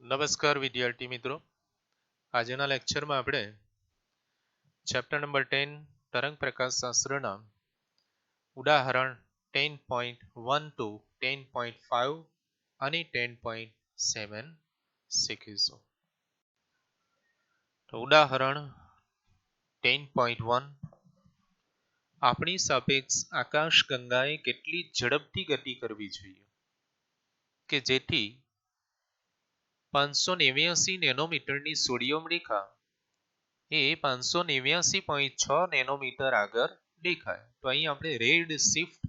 નમસ્કાર વિદ્યાર્થી મિત્રો, આજના લેક્ચરમાં આપણે ચેપ્ટર નંબર 10 તરંગ પ્રકાશશાસ્ત્રના ઉદાહરણ 10.1 to 10.5 અને 10.7 શીખીશું. તો ઉદાહરણ 10.1, આપણી સાપેક્ષ આકાશગંગાએ કેટલી ઝડપથી ગતિ કરવી જોઈએ કે જેથી 589 નેનોમીટરની સોડિયમ રેખા એ 589.6 નેનોમીટર આગળ દેખાય. તો અહીં આપણે રેડ શિફ્ટ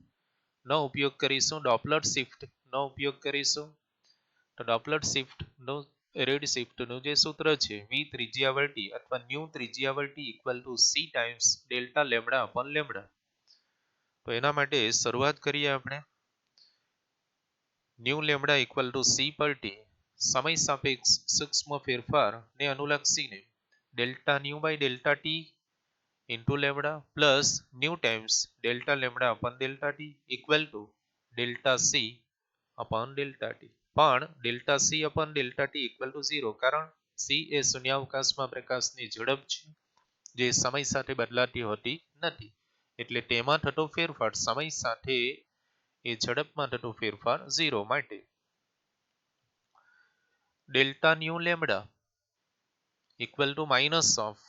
નો ઉપયોગ કરીશું, ડોપલર શિફ્ટ નો ઉપયોગ કરીશું. તો ડોપલર શિફ્ટ નો રેડ શિફ્ટ નું જે સૂત્ર છે v ત્રિજ્યાવર્તી અથવા ન્યુ ત્રિજ્યાવર્તી equal to c times delta lambda upon lambda. તો એના માટે શરૂઆત કરીએ આપણે. Nu lambda equal to c પર t, સમય સાપેક્ષ સૂક્ષ્મ ફેરફાર ને અનુલક્ષીને delta nu by delta t into lambda plus nu times delta lambda upon delta t equal to delta c upon delta t. પણ delta c upon delta t equal two 0, કારણ C એ શૂન્યાવકાશમાં પ્રકાશની ઝડપ છે જે સમય સાથે બદલાતી હોતી નથી, એટલે તેમાં થતો ફેરફાર સમય સાથે એ ઝડપમાં થતો ફેરફાર 0 માટે delta new lambda equal to minus of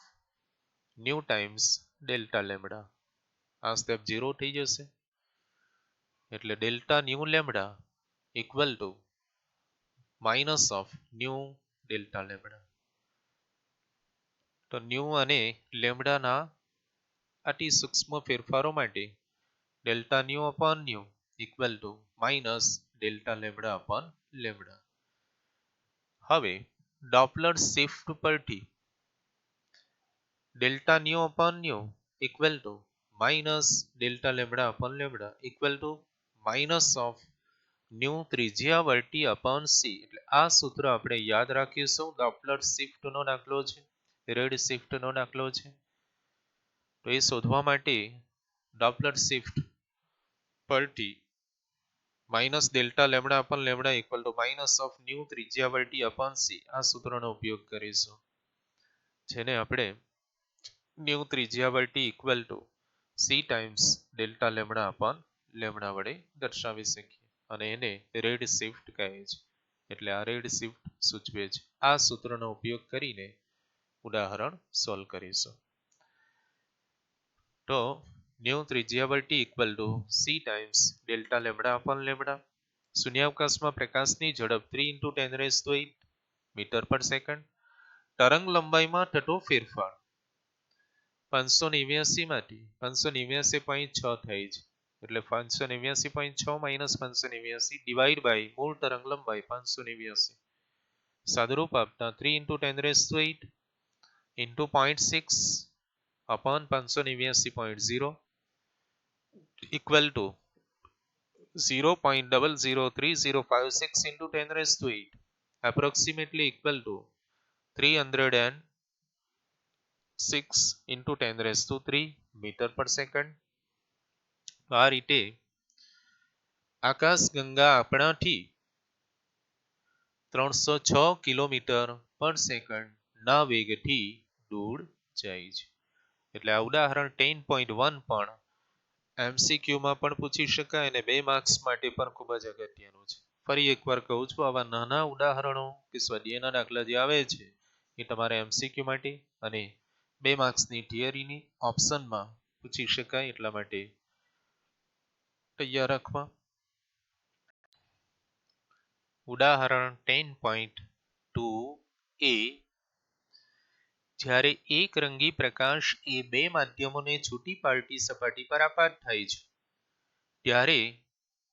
new times delta lambda. આ સ્ટેપ 0 થઈ જશે, એટલે delta new lambda equal to minus of new delta lambda. તો ન્યુ અને લેમ્ડાના અતિ સૂક્ષ્મ ફેરફારો માટે delta new upon new equal to minus delta lambda upon lambda. હવે ડોપલર શિફ્ટ પરથી delta new upon new equal to minus delta lambda upon lambda equal to minus of nu ત્રિજ્યાવર્તી upon C. એટલે આ સૂત્ર આપણે યાદ રાખીશું. Doppler shift નો દાખલો છે, રેડ શિફ્ટ નો દાખલો છે. તો એ શોધવા માટે ડોપલર શિફ્ટ પરથી minus delta lambda upon lambda equal to minus of nu ત્રિજ્યાવર્તી અપોન સી, આ સૂત્રનો ઉપયોગ કરીશું, જેને આપણે ન્યુ ત્રિજ્યાવર્તી equal to c times delta lambda upon lambda વડે દર્શાવી શકીએ, અને એને રેડ શિફ્ટ કહે છે. એટલે આ રેડ શિફ્ટ સૂચવે છે. આ સૂત્રનો ઉપયોગ કરીને ઉદાહરણ સોલ્વ કરીશું. તો ન્યુ ત્રિજ્યાવર્તી equal to c times delta lambda upon lambda. શૂન્યાવકાશમાં પ્રકાશની ઝડપ 3 × 10⁸ મીટર પર સેકન્ડ. તરંગ લંબાઈમાં થતો ફેરફાર 589 માંથી 589.6 થાય છે, એટલે 589.6 માઇનસ 589 ડિવાઈડ બાય મૂળ તરંગ લંબાઈ 589, સાદુરૂપ આપતા 3 × 10⁸ into 0.6 upon 589.0 equal to 0.003056 into 10⁸, approximately equal to 306 into 10⁻³ metre per second. આ રીતે આકાશગંગા આપણાથી 306 કિલોમીટર પર સેકન્ડ ના વેગથી દૂર જાય છે. એટલે આ ઉદાહરણ 10.1 પણ એમસીક્યુમાં પણ પૂછી શકાય અને 2 માર્ક્સ માટે પણ ખૂબ જ અગત્યનું છે. ફરી એકવાર કહું છું, આવા નાના ઉદાહરણો કે સ્વાધ્યાયના દાખલા જે આવે છે એ તમારે એમસીક્યુ માટે અને 2 માર્ક્સની થિયરીની ઓપ્શનમાં પૂછી શકાય, એટલા માટે તૈયાર રાખવા. ઉદાહરણ 10.2a, જ્યારે એક રંગી પ્રકાશ એ 2 માધ્યમોને છૂટી પાડતી સપાટી પર આપાત થાય છે, ત્યારે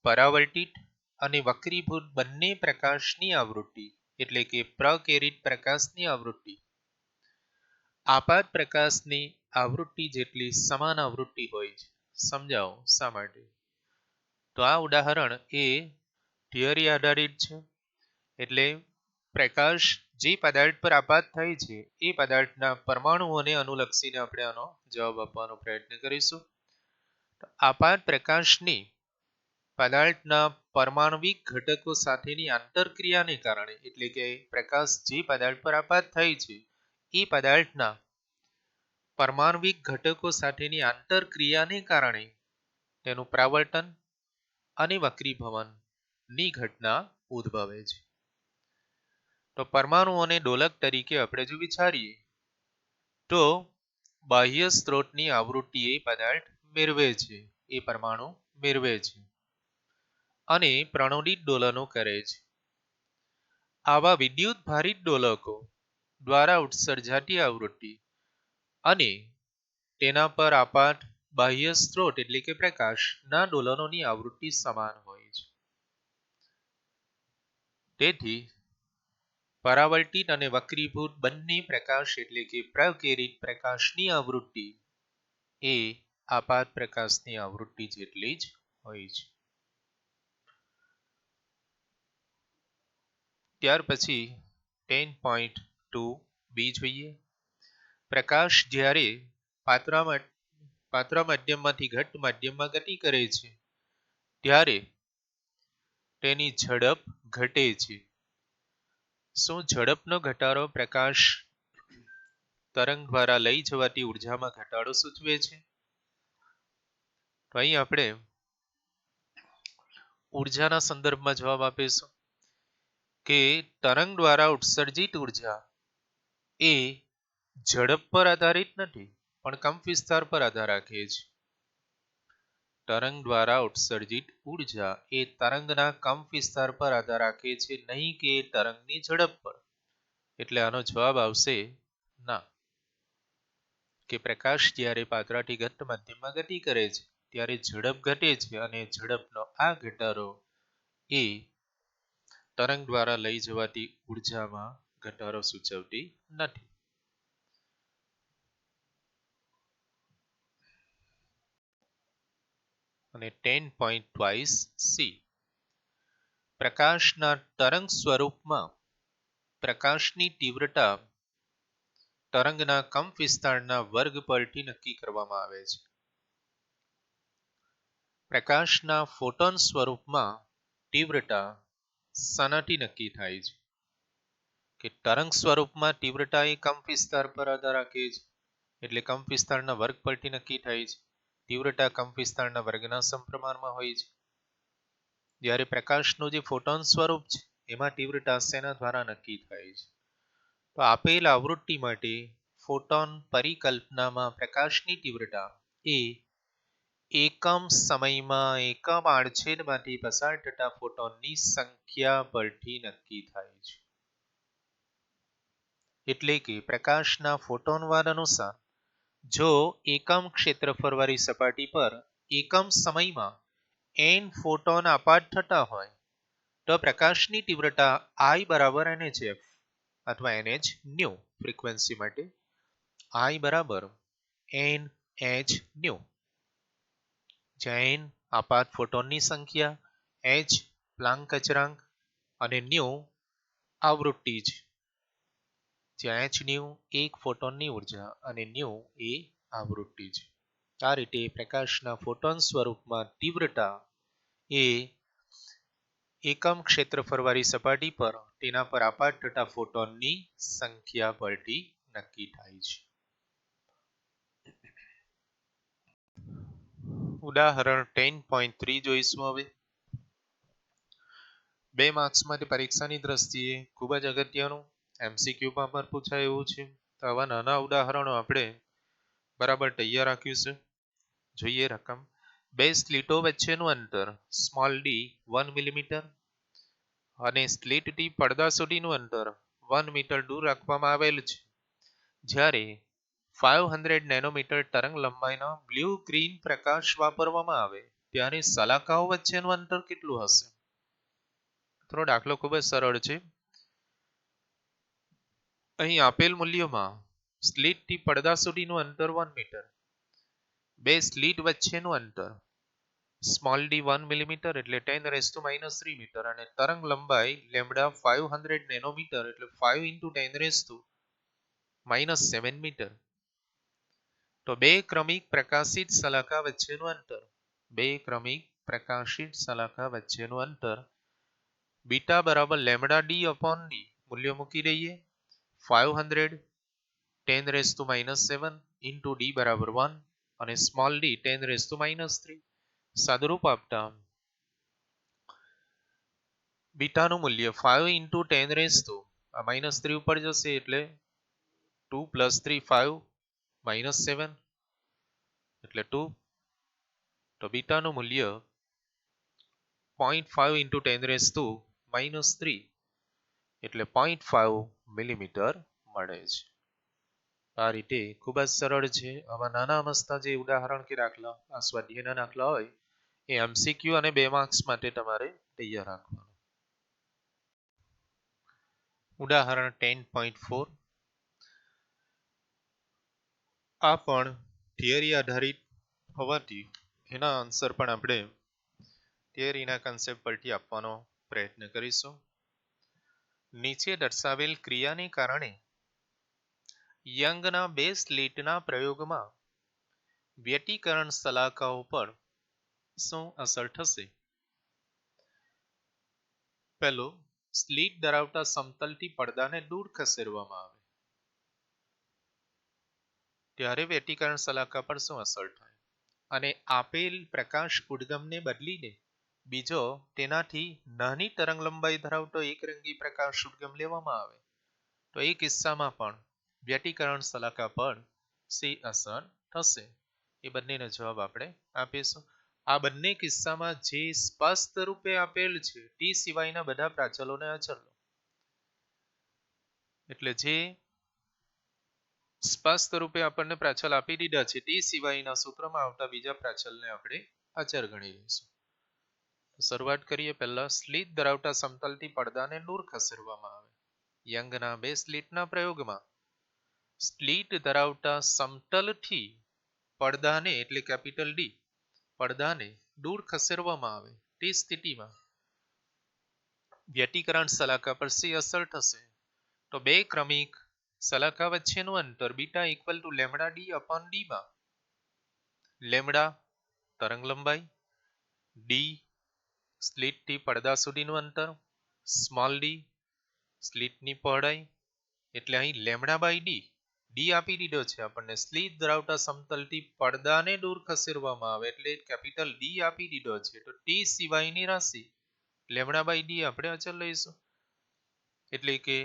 પરાવર્તિત અને વક્રીભૂત બંને પ્રકાશની આવૃત્તિ, એટલે કે પ્રકેરિત પ્રકાશની આવૃત્તિ આપાત પ્રકાશની આવૃત્તિ જેટલી સમાન આવૃત્તિ હોય છે. સમજાવો શા માટે? તો આ ઉદાહરણ એ થિયરી આધારિત છે, એટલે પ્રકાશ જે પદાર્થ પર આપાત થાય છે એ પદાર્થના પરમાણુઓને અનુલક્ષીને આપણે આનો જવાબ આપવાનો પ્રયત્ન કરીશું. આપાત પ્રકાશની પદાર્થના પરમાણવિક ઘટકો સાથેની આંતરક્રિયાને કારણે, એટલે કે પ્રકાશ જે પદાર્થ પર આપાત થાય છે એ પદાર્થના પરમાણવિક ઘટકો સાથેની આંતરક્રિયાને કારણે તેનું પરાવર્તન અને વક્રીભવનની ઘટના ઉદ્ભવે છે. તો પરમાણુઓને ડોલક તરીકે આપણે જો વિચારીએ તો બાહ્ય સ્ત્રોતની આવૃત્તિ એ પદાર્થ મેળવે છે, એ પરમાણુ મેળવે છે અને પ્રણોદિત દોલનો કરે છે. આવા વિદ્યુત ભારિત દોલકો દ્વારા ઉત્સર્જાતી આવૃત્તિ અને તેના પર આપાત બાહ્ય સ્ત્રોત એટલે કે પ્રકાશના દોલનોની આવૃત્તિ સમાન હોય છે. તેથી પરાવર્તિત અને વક્રીભૂત બંને પ્રકાશ એટલે કે પ્રકિરિત પ્રકાશની આવૃત્તિ એ આપાત પ્રકાશની આવૃત્તિ જેટલી જ હોય છે. ત્યાર પછી 10.2b જોઈએ. પ્રકાશ જ્યારે પાત્ર માધ્યમમાંથી ઘટ માધ્યમમાં ગતિ કરે છે ત્યારે તેની ઝડપ ઘટે છે. શું ઝડપનો ઘટાડો પ્રકાશ તરંગ દ્વારા લઈ જવાતી ઉર્જામાં ઘટાડો સૂચવે છે? તો અહીં આપણે ઉર્જાના સંદર્ભમાં જવાબ આપીશું કે તરંગ દ્વારા ઉત્સર્જિત ઉર્જા એ ઝડપ પર આધારિત નથી પણ કંપવિસ્તાર પર આધાર રાખે છે. તરંગ દ્વારા ઉત્સર્જિત ઉર્જા એ તરંગના કંપવિસ્તાર પર આધાર રાખે છે, નહીં કે તરંગની ઝડપ પર. એટલે આનો જવાબ આવશે ના, કે પ્રકાશ જ્યારે પાતળાથી ઘટ્ટ માધ્યમમાં ગતિ કરે છે ત્યારે ઝડપ ઘટે છે અને ઝડપનો આ ઘટાડો એ તરંગ દ્વારા લઈ જવાતી ઉર્જામાં ઘટાડો સૂચવતી નથી. અને 10.2c પ્રકાશના તરંગ સ્વરૂપમાં પ્રકાશની તીવ્રતા તરંગના કંપવિસ્તારના વર્ગ પરથી નક્કી કરવામાં આવે છે. પ્રકાશના ફોટોન સ્વરૂપમાં તીવ્રતા શાનાથી નક્કી થાય છે? કે તરંગ સ્વરૂપમાં તીવ્રતા એ કંપવિસ્તાર પર આધાર રાખે છે, એટલે કંપવિસ્તારના વર્ગ પરથી નક્કી થાય છે. તીવ્રતા કંપવિસ્તારના વર્ગના સમપ્રમાણમાં હોય છે. જ્યારે પ્રકાશનું જે ફોટોન સ્વરૂપ છે એમાં તીવ્રતા શેના દ્વારા નક્કી થાય છે? તો આપેલ આવૃત્તિ માટે ફોટોન પરિકલ્પનામાં પ્રકાશની તીવ્રતા એ એકમ સમયમાં એકમ આડછેદમાંથી પસાર થતા ફોટોનની સંખ્યા પરથી નક્કી થાય છે. એટલે કે પ્રકાશના ફોટોનવાદ અનુસાર જો એકમ ક્ષેત્રફળવાળી સપાટી પર એકમ સમયમાં n ફોટોન આપાત થતા હોય તો પ્રકાશની તીવ્રતા I બરાબર nhf અથવા nh ન્યુ ફ્રીક્વન્સી માટે I બરાબર nh ન્યુ, જ્યાં n આપાત ફોટોનની સંખ્યા, h પ્લાન્ક અચળાંક અને ન્યુ આવૃત્તિ છે, જ્યાં h ન્યુ એક ફોટોનની ઉર્જા અને ન્યુ એ આવૃત્તિ છે. આ રીતે પ્રકાશના ફોટોન સ્વરૂપમાં તીવ્રતા એ એકમ ક્ષેત્રફળવાળી સપાટી પર તેના પર આપાત થતા ફોટોનની સંખ્યા પરથી નક્કી થાય છે. ઉદાહરણ 10.3 જોઈશું. હવે 2 માર્ક્સમાંથી પરીક્ષાની દ્રષ્ટિએ ખૂબ જ અગત્યનું MCQમાં પણ પૂછાય એવું છે. તો આવા નાના ઉદાહરણો આપણે બરાબર તૈયાર રાખ્યું છે. જોઈએ રકમ. 2 સ્લીટો વચ્ચેનું અંતર સ્મોલ d 1 મિલીમીટર અને સ્લીટથી પડદા સુધીનું અંતર 1 મીટર દૂર રાખવામાં આવેલ છે. જ્યારે 500 નેનોમીટર તરંગ લંબાઈનો બ્લુ ગ્રીન પ્રકાશ વાપરવામાં આવે ત્યારે સલાખાઓ વચ્ચેનું અંતર કેટલું હશે? થોડો દાખલો ખૂબ જ સરળ છે. અહીં આપેલ મૂલ્યોમાં સ્લીટથી પડદા સુધીનું અંતર 1 મીટર, 2 સ્લીટ વચ્ચેનું અંતર સ્મોલ d 1 મિલીમીટર એટલે 10⁻³ મીટર અને તરંગ લંબાઈ લેમ્બડા 500 નેનોમીટર એટલે 5 × 10⁻⁷ મીટર. તો 2 ક્રમિક પ્રકાશિત સલાખા વચ્ચેનું અંતર 2 ક્રમિક પ્રકાશિત સલાખા વચ્ચેનું અંતર બીટા બરાબર લેમડા ડી અપોન ડી મૂલ્ય મૂકી દઈએ 500 10⁻⁻7 ઇન્ટુ ડી બરાબર 1 અને સ્મોલ ડી 10⁻³ સાદુરૂપ આપતા બીટાનું મૂલ્ય 5 ઇન્ટુ 10⁻³ ઉપર જશે એટલે 2 + 3 5 -7 એટલે 2 તો બીટાનું મૂલ્ય 0.5 ઇન્ટુ 10⁻³ એટલે 0.5 મિલીમીટર મળે છે. આ રીતે ખૂબ જ સરળ છે. આવા નાના અમસ્તા જે ઉદાહરણ કે દાખલા આ સ્વાધ્યાયના દાખલા હોય એ એમસીક્યુ અને 2 માર્ક્સ માટે તમારે તૈયાર રાખવાનું. ઉદાહરણ 10.4 આ પણ થિયરી આધારિત હોવાથી એના આન્સર પણ આપણે થિયરીના કન્સેપ્ટ પરથી આપવાનો પ્રયત્ન કરીશું. નીચે દર્શાવેલ ક્રિયાને કારણે યંગના બે સ્લિટના પ્રયોગમાં વ્યતિકરણ સલાખાઓ પર શું અસર થશે? પહેલો, સ્લિટ ધરાવતા સમતલથી પડદાને દૂર ખસેડવામાં આવે ત્યારે વ્યતિકરણ સલાખા પર શું અસર થાય? અને આપેલ પ્રકાશ ઉદ્ગમને બદલીને બીજો તેનાથી નાની તરંગલંબાઈ ધરાવતો એકરંગી પ્રકાશ ઉદ્ગમ લેવામાં આવે તો એ કિસ્સામાં પણ વ્યતિકરણ સલાખા પર શી અસર થશે? એ બંનેનો જવાબ આપણે આપીશું. આ બંને કિસ્સામાં જે સ્પષ્ટ રૂપે આપેલ છે તે સિવાયના બધા પ્રાચલોને અચલ લો. એટલે જે સ્પષ્ટ રૂપે આપણને પ્રાચલ આપી દીધા છે તે સિવાયના સૂત્રમાં આવતા બીજા પ્રાચલને આપણે અચળ ગણી લઈશું. શરૂઆત કરીએ. પહેલા, સ્લિટ ધરાવતા સમતલથી પડદાને દૂર ખસેડવામાં આવે. યંગના બે સ્લિટના પ્રયોગમાં સ્લિટ ધરાવતા સમતલથી પડદાને એટલે કેપિટલ ડી પડદાને દૂર ખસેડવામાં આવે તે સ્થિતિમાં વ્યતિકરણ સલાખા પર શી અસર થશે? તો બે ક્રમિક સલાખા વચ્ચેનું અંતર beta equal to lambda D upon D માં લેમડા તરંગલંબાઈ, ડી સ્લિટથી પડદા સુધીનું અંતર, સ્મોલ ડી સ્લિટની પહોળાઈ એટલે અહીં લેમડા બાય ડી આપી દીધો છે આપણને. સ્લિટ ધરાવતા સમતલથી પડદાને દૂર ખસેડવામાં આવે એટલે કેપિટલ ડી આપી દીધો છે તો ટી સિવાયની રાશિ લેમડા બાય ડી આપણે અચલ લઈશું. એટલે કે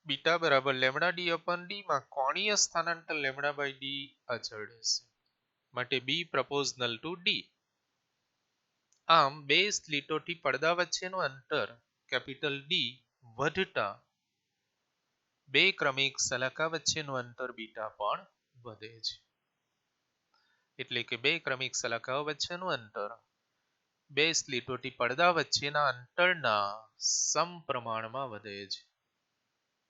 બીટા બરાબર લેમડા ડી અપોન ડી માં કોણીય સ્થાનાંતર લેમડા બાય ડી અચળ રહેશે. માટે બી પ્રપોઝનલ ટુ ડી. આમ બે સ્લિટોથી પડદા વચ્ચેનું અંતર કેપિટલ ડી વધતા બે ક્રમિક સલાખા વચ્ચેનું અંતર બીટા પણ વધે છે. એટલે કે બે ક્રમિક સલાખાઓ વચ્ચેનું અંતર બે સ્લિટોથી પડદા વચ્ચેના અંતરના સમપ્રમાણમાં વધે છે.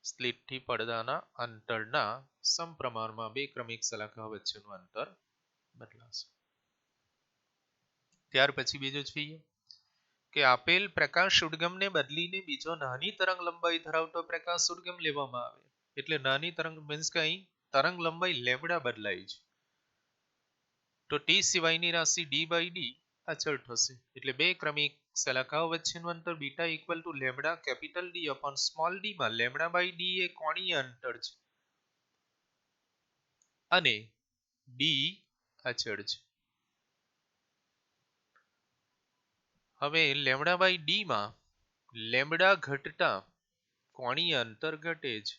સ્લિટથી પડદાના અંતરના સમપ્રમાણમાં બે ક્રમિક સલાખાઓ વચ્ચેનું અંતર બદલાશે. ત્યાર પછી બીજું જોઈએ કે આપેલ પ્રકાશ ઉદ્ગમને બદલીને બીજો નાની તરંગ લંબાઈ ધરાવતો પ્રકાશ ઉદ્ગમ લેવામાં આવે એટલે નાની તરંગ મીન્સ કે અહીં તરંગ લંબાઈ લેમડા બદલાય છે તો ટી સિવાયની રાશિ ડી બાય ડી અચળ થશે. એટલે બે ક્રમિક સલાખાઓ વચ્ચેનું અંતર beta equal to lambda capital D upon small D માં લેમડા બાય ડી એ કોણીય અંતર છે અને ડી અચળ છે. હવે લેમડા બાય ડી માં લેમડા ઘટતા કોણીય અંતર ઘટે છે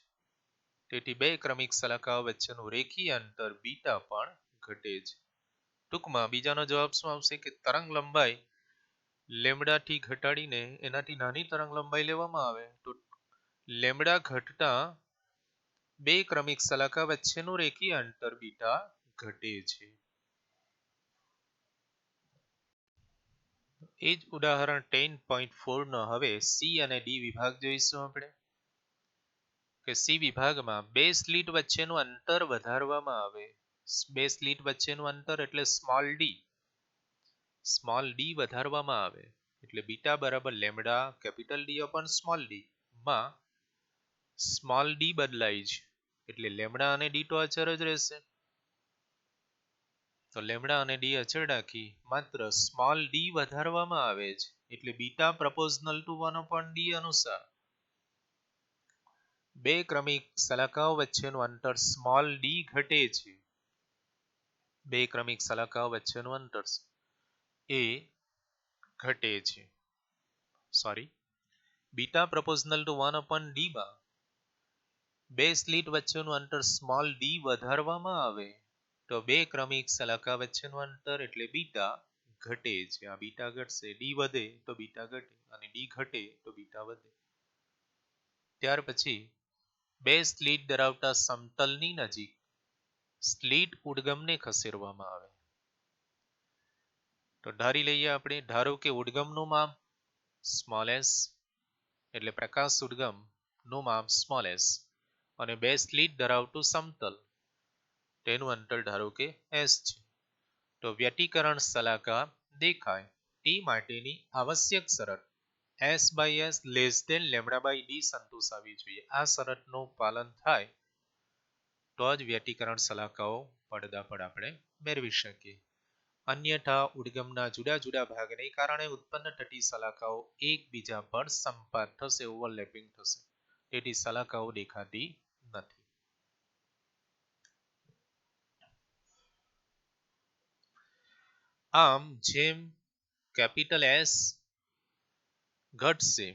તેથી બે ક્રમિક સલાખાઓ વચ્ચેનું રેખીય અંતર બીટા પણ ઘટે છે. ટૂંકમાં બીજાનો જવાબ શું આવશે કે તરંગ લંબાઈ લેમડાથી ઘટાડીને એનાથી નાની તરંગ લંબાઈ લેવામાં આવે તો લેમડા ઘટતા બે ક્રમિક સલાખા વચ્ચેનું રેખીય અંતર બીટા ઘટે છે. એ જ ઉદાહરણ 10.4 નો હવે સી અને ડી વિભાગ જોઈશું આપણે કે સી વિભાગમાં બે સ્લિટ વચ્ચેનું અંતર વધારવામાં આવે. બે સ્લિટ વચ્ચેનું અંતર એટલે સ્મોલ ડી વધારવામાં આવે એટલે બીટા બરાબર lambda capital D upon small D માં સ્મોલ ડી બદલાય છે એટલે લેમડા અને ડી તો અચળ જ રહેશે તો લેમડા અને ડી અચળ રાખી માત્ર સ્મોલ ડી વધારવામાં આવે છે, એટલે બીટા પ્રપોઝનલ ટુ 1/d અનુસાર બે ક્રમિક સલાખાઓ વચ્ચેનું અંતર સ્મોલ ડી ઘટે છે. બે ક્રમિક સલાખાઓ વચ્ચેનું અંતર એ ઘટે છે. સોરી, બીટા પ્રપોઝનલ ટુ 1/d માં બે સ્લિટ વચ્ચેનું અંતર સ્મોલ ડી વધારવામાં આવે તો બે ક્રમિક સલાખા વચ્ચેનું અંતર એટલે બીટા ઘટે છે. આ બીટા ઘટશે, ડી વધે તો બીટા ઘટે અને ડી ઘટે તો બીટા વધે. ત્યાર પછી બે સ્લિટ ધરાવતા સમતલની નજીક સ્લિટ ઉદ્ગમને ખસેડવામાં આવે. તો ધારી લઈએ આપણે, ધારો કે ઉદ્ગમનું માપ સ્મોલ એસ એટલે પ્રકાશ ઉદ્ગમ નું માપ સ્મોલ એસ અને બે સ્લિટ ધરાવતું સમતલ તેનું અંતર ધારો કે એસ છે. તો વ્યતિકરણ સલાખા દેખાય તે માટેની આવશ્યક શરત s/s લેસ ધેન લેમ્ડા/d સંતોષાવી જોઈએ. આ શરતનું પાલન થાય તો જ વ્યતિકરણ સલાખાઓ પડદા પર આપણે મેળવી શકીએ. અન્યથા ઉદ્ગમના જુદા જુદા ભાગને કારણે ઉત્પન્ન થતી સલાખાઓ એકબીજા પર સંપાત થશે, ઓવરલેપિંગ થશે, તેથી સલાખાઓ દેખાતી નથી. આમ જેમ કેપિટલ એસ ઘટશે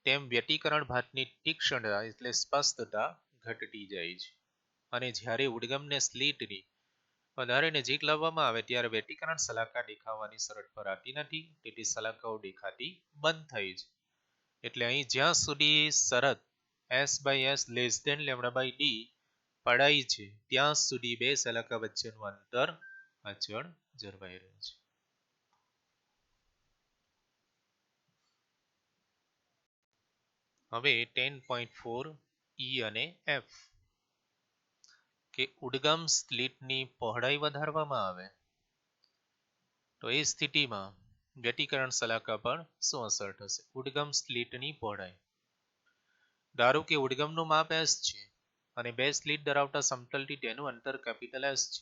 તેમ વ્યતિકરણ ભાતની તીક્ષ્ણતા એટલે સ્પષ્ટતા ઘટતી જાય છે. અને જ્યારે ઉદ્ગમને સ્લિટની વધારે નજીક લાવવામાં આવે ત્યારે વ્યતિકરણ સલાખા દેખાવાની શરત ભરાતી નથી, તેથી સલાખાઓ દેખાતી બંધ થઈ છે. એટલે અહીં જ્યાં સુધી શરત s/s લેસ ધેન લેમ્ડા/d પડાય છે ત્યાં સુધી બે સલાખા વચ્ચેનું અંતર અચળ જળવાઈ રહે છે. હવે 10.4 E અને F કે ઉદ્ગમ સ્લિટની પહોળાઈ વધારવામાં આવે તો એ સ્થિતિમાં વ્યતિકરણ સલાખા પર શું અસર થશે? ઉદ્ગમ સ્લિટની પહોળાઈ, ધારો કે ઉદ્ગમનું માપ s છે અને બે સ્લિટ ધરાવતા સમતલથી તેનું અંતર કેપિટલ S છે.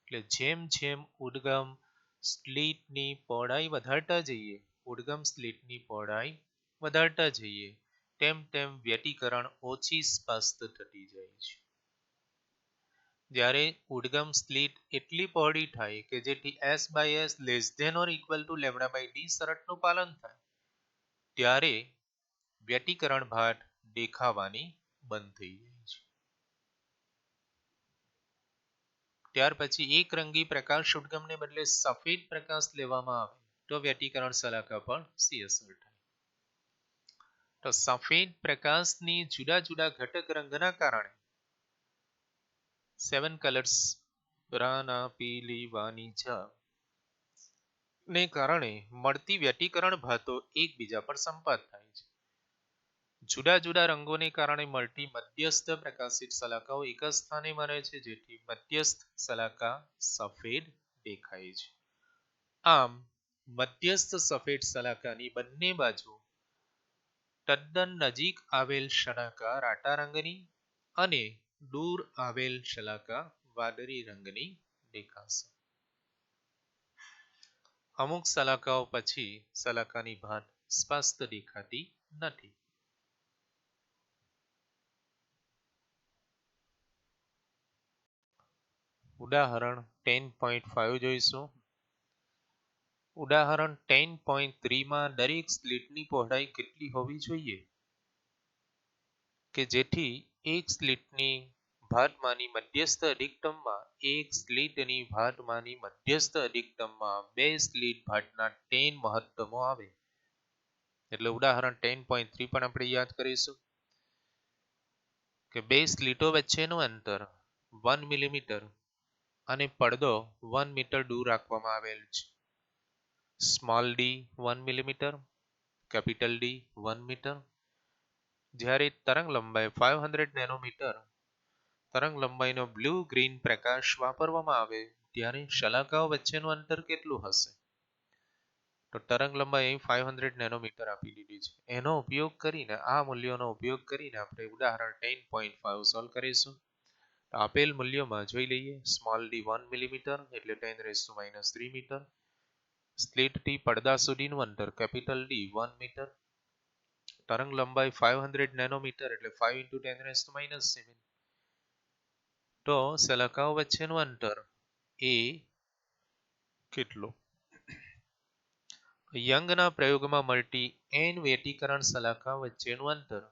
એટલે જેમ જેમ ઉદ્ગમ સ્લિટની પહોળાઈ વધારતા જઈએ, ઉદ્ગમ સ્લિટની પહોળાઈ વધારતા જઈએ તેમ તેમ વ્યતિકરણ ઓછી સ્પષ્ટ થતી જાય છે. જ્યારે ઉદ્ગમ સ્લિટ એટલી પહોળી થાય કે જેથી s/s less than or equal to લેમ્ડા/d શરતનું પાલન થાય ત્યારે વ્યતિકરણ ભાત દેખાવાની બંધ થઈ જાય છે. ત્યાર પછી એક રંગી પ્રકાશ ઉદ્ગમને બદલે સફેદ પ્રકાશ લેવામાં આવે તો વ્યતિકરણ સલાખા પર સી અસર થાય. તો સફેદ પ્રકાશની જુદા જુદા ઘટક રંગના કારણે 7 કલર્સ રાના પીલી વાનિજા ને કારણે મળતી વ્યતિકરણ ભાતો એકબીજા પર સંપાત થાય છે. જુદા જુદા રંગોને કારણે મળતી મધ્યસ્થ પ્રકાશિત સલાખાઓ એક જ સ્થાને મળે છે, જેથી મધ્યસ્થ સલાખા સફેદ દેખાય છે. આમ મધ્યસ્થ સફેદ સલાખાની બંને બાજુ તદ્દન નજીક આવેલ શલાકા રાતા રંગની અને દૂર આવેલ શલાકા વાદળી રંગની દેખાશે. અમુક સલાખાઓ પછી સલાખાની ભાત સ્પષ્ટ દેખાતી નથી. ઉદાહરણ 10.5 જોઈશું. ઉદાહરણ 10.3 માં દરેક સ્લિટની પહોળાઈ કેટલી હોવી જોઈએ કે જેથી એક સ્લિટની ભાતમાંની મધ્યસ્થ અધિકતમમાં એક સ્લિટની ભાતમાંની મધ્યસ્થ અધિકતમમાં બે સ્લિટ ભાતના tan મહત્તમો આવે. એટલે ઉદાહરણ 10.3 પણ આપણે યાદ કરીશું કે બે સ્લિટો વચ્ચેનું અંતર 1 મિલીમીટર અને પડદો 1 મીટર દૂર રાખવામાં આવેલ છે. Small D 1 millimetre, capital D 1 metre. જ્યારે તરંગ લંબાઈ 500 નેનોમીટર તરંગ લંબાઈનો બ્લુ ગ્રીન પ્રકાશ વાપરવામાં આવે ત્યારે શલાકાઓ વચ્ચેનું અંતર કેટલું હશે? તો તરંગ લંબાઈ અહીં 500 નેનોમીટર આપી દીધી છે. એનો ઉપયોગ કરીને, આ મૂલ્યોનો ઉપયોગ કરીને આપણે ઉદાહરણ 10.5 સોલ્વ કરીશું. આપેલ મૂલ્યોમાં જોઈ લઈએ. સ્મોલ ડી 1 મિલીમીટર એટલે 10⁻³ મીટર. સ્લિટ ટી પડદા સુધીનું અંતર કેપિટલ ડી 1 મીટર. તરંગ લંબાઈ 500 નેનોમીટર એટલે 5 × 10⁻⁷. તો સલાખાઓ વચ્ચેનું અંતર એ કેટલું? યંગના પ્રયોગમાં મળતી n વ્યતિકરણ સલાખા વચ્ચેનું અંતર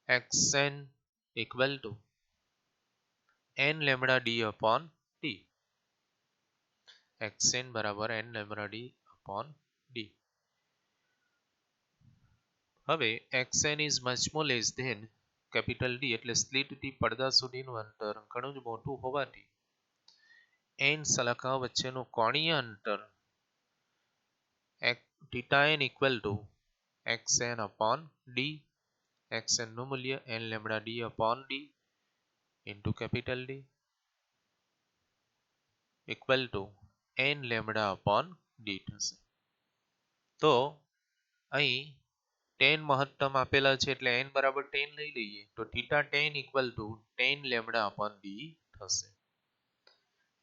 xn = n λd upon t. xn = n λd upon d. હવે xn is much more less than capital D એટલે સ્લિટ ટી પડદા સુધીનું અંતર ઘણું જ મોટું હોવાથી n સલાખાઓ વચ્ચેનું કોણીય અંતર θn = xn upon d. xn નું મૂલ્ય n λd upon d into capital D = n λ upon d થશે. તો અહીં tan મહત્તમ આપેલા છે એટલે n બરાબર 10 લઈ લઈએ તો θtan = 10 λ upon d થશે.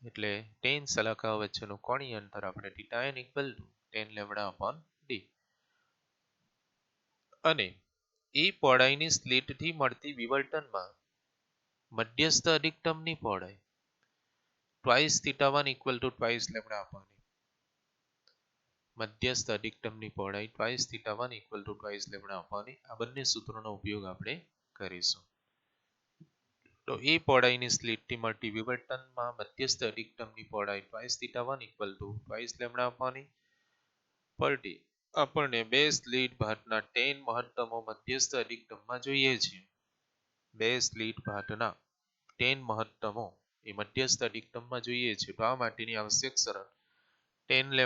એટલે tan સલાખાઓ વચ્ચેનું કોણીય અંતર આપણે θn = 10 λ upon d. અને એ પહોળાઈની સ્લિટથી મળતી વિવર્તનમાં મધ્યસ્થ અધિકતમની પહોળાઈ twice θ1 = twice λ upon d. મધ્યસ્થ અધિકતમની પહોળાઈ twice θ1 = twice λ upon d. આ બંને સૂત્રોનો ઉપયોગ આપણે કરીશું. તો એ પહોળાઈની સ્લિટથી મળતી વિવર્તનમાં મધ્યસ્થ અધિકતમની પહોળાઈ twice θ1 = twice λ upon d પરથી આપણને બે સ્લિટ ભાતના tan મહત્તમો મધ્યસ્થ અધિકતમમાં જોઈએ છે. બે સ્લિટ ભાતના tan મહત્તમો એ મધ્યસ્થ અધિકતમમાં જોઈએ છે. તો આ માટેની આવશ્યક શરત tan λ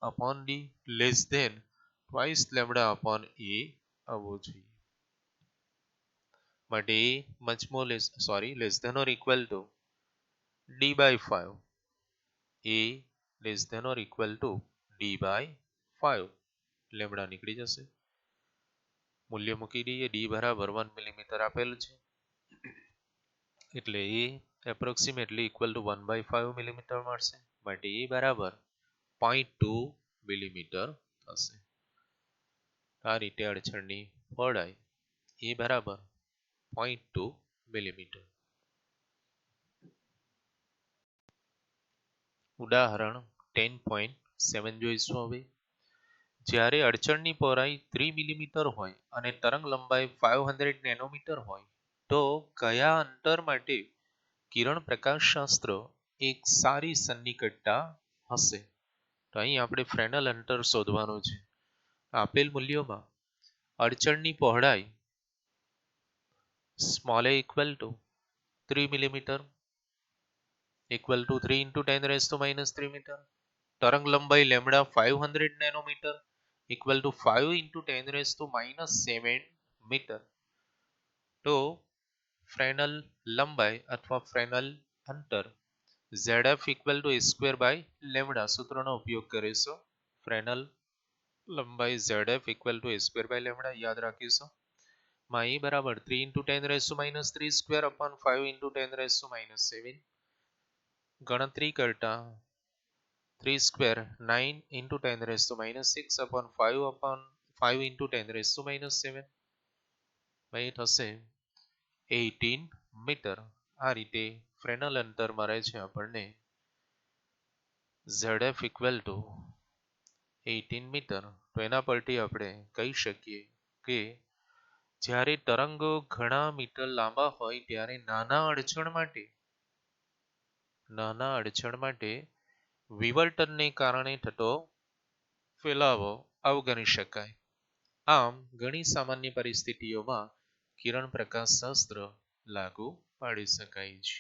upon d less than twice λ upon a આવવો જોઈએ. માટે a much more less than or equal to d/5. a less than or equal to d/5 lambda નીકળી જશે. મૂલ્ય મૂકી દઈએ. d બરાબર 1 મિલીમીટર આપેલું છે એટલે a approximately equal to 1/5 millimetre મળશે. માટે a બરાબર 0.2 મિલીમીટર થશે. આ રીતે અડચણની પહોળાઈ a બરાબર 0.2 મિલીમીટર. ઉદાહરણ 10.7 જોઈશું. હવે જ્યારે અડચણની પહોળાઈ 3 મિલીમીટર હોય અને તરંગ લંબાઈ 500 નેનોમીટર હોય તો કયા અંતર માટે કિરણ પ્રકાશશાસ્ત્ર એક સારી સન્નિકટતા હશે? તો અહીં આપણે ફ્રેનલ અંતર શોધવાનું છે. આપેલ મૂલ્યોમાં અડચણની પહોળાઈ સ્મોલ a = 3 મિલીમીટર = 3 × 10⁻³ મીટર. તરંગ લંબાઈ લેમ્બડા 500 નેનોમીટર = 5 × 10⁻⁷ મીટર. તો ફ્રેનલ લંબાઈ અથવા ફ્રેનલ અંતર ZF = a²/λ સૂત્રનો ઉપયોગ કરીશું. ફ્રેનલ લંબાઈ ZF = a²/λ યાદ રાખીશું. માં a બરાબર 3 × 10⁻³ upon 5 × 10⁻⁷. ગણતરી કરતા 3² 9 × 10⁻⁶ upon 5 × 10⁻⁷. એ થશે 18 મીટર. આ રીતે ફ્રેનલ અંતર મળે છે આપણને ZF = 18 મીટર. તો એના પરથી આપણે કહી શકીએ કે જ્યારે તરંગો ઘણા મીટર લાંબા હોય ત્યારે નાના અડચણ માટે વિવર્તનને કારણે થતો ફેલાવો અવગણી શકાય. આમ ઘણી સામાન્ય પરિસ્થિતિઓમાં કિરણ પ્રકાશશાસ્ત્ર લાગુ પાડી શકાય છે.